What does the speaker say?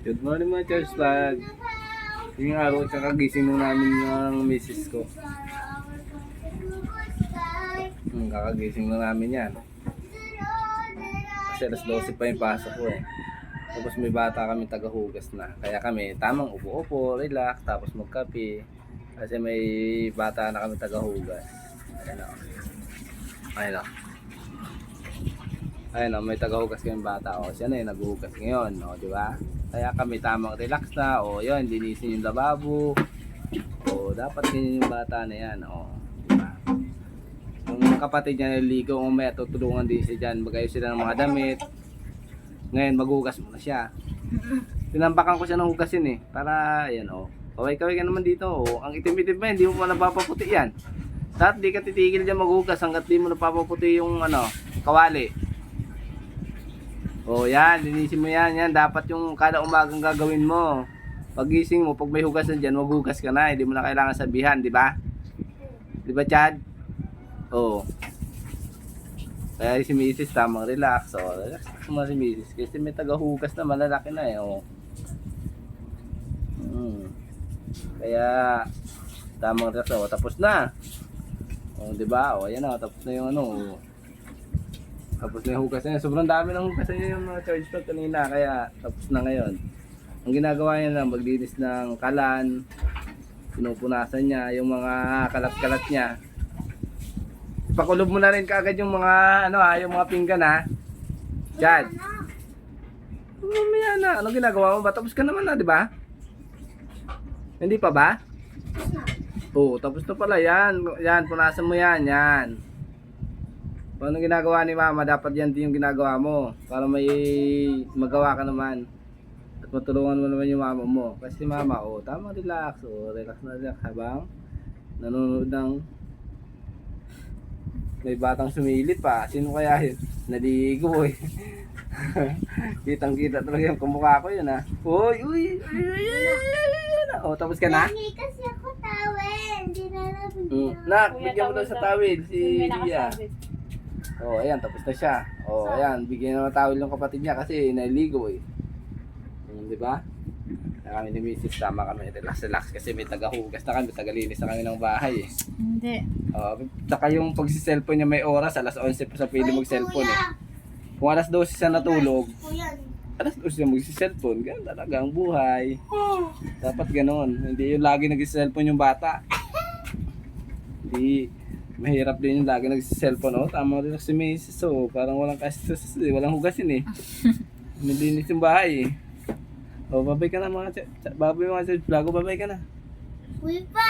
Good morning mga church vlog. Yung araw kakagising nung namin ng misis ko. Kakagising nung namin yan. Kasi alas 12 pa yung pasok ko eh. Tapos may bata kami tagahugas na. Kaya kami tamang upo-upo, relax, tapos magkape. Kasi may bata na kami tagahugas. Ayan o. Ayan o. Ayun o, may tagahugas kayong bata o. Siya na yung naghuhugas ngayon o, di ba? Kaya kami tamang relax na o yun, linisin yung lababo. O dapat ganyan yung bata na yan o. Di ba? Yung kapatid niya naliligo, umaya tutulungan din siya dyan. Magayos sila ng mga damit. Ngayon maghuhugas muna siya. Tinampakan ko siya ng hugasin eh. Para yan o. Kaway-kaway ka naman dito o. Ang itim-itim pa, hindi mo pa napapaputi yan. Dapat di ka titigil dyan maghugas hanggat di mo napapaputi yung ano, kawali. O yan, linisin mo yan, yan. Dapat yung kada umagang gagawin mo. Pagising mo, pag may hugasan dyan, maghugas ka na. Hindi mo na kailangan sabihan, di ba? Di ba, Chad? O. Kaya si Mrs. tamang relax. O, relax naman si Mrs. Kasi may tagahugas na, malalaki na eh. O. Kaya, tamang relax. O, tapos na. O, di ba? O, ayan o, tapos na yung ano. O. Tapos na yung hugas niya. Sobrang dami ng hugas niya yung mga charge pad kanina. Kaya tapos na ngayon. Ang ginagawa niya lang, maglinis ng kalan. Pinupunasan niya yung mga kalat-kalat niya. Ipakulob mo na rin kaagad yung mga ano yung mga pinggan ha. Chad. Mamaya na. Anong ginagawa mo ba? Tapos ka naman na, di ba? Hindi pa ba? Oo, tapos na pala yan. Yan, punasan mo yan. Yan. Kung anong ginagawa ni mama, dapat yan din yung ginagawa mo para may magawa ka naman at matulungan mo naman yung mama mo. Kasi mama, tama, relax. Relax na relax habang nanonood ng may batang sumilip pa. Sino kaya yun? Naligo eh. Kitang kita talaga yung kumukha ko yun ha. Uy. Tapos ka na? Hindi kasi ako tawel. Hindi na Nak, bigyan mo daw sa tawil si Lia. Ayan, tapos na siya. Ayan, bigyan na ng tawil ng kapatid niya kasi naliligo eh. Di ba? Kaya kami ni Mrs. Tama kami, relax kasi may tagahugas na kami, tagalinis na kami ng bahay eh. Hindi. Saka yung pagsi-cellphone niya may oras, alas 11 pa sa pwede mag-cellphone eh. Kung alas 12 siya natulog, alas 12 siya mag-cellphone, ganun talaga ang buhay. Dapat ganoon, hindi yung lagi nag-cellphone yung bata. Hindi. Mahirap din yung lagi nagsi-cellphone. Tama rin si Macy's. Parang walang kasus, walang hugasin eh. Nilinis yung bahay eh. Babay ka na mga babay mga vlog, babay ka na. Uy pa!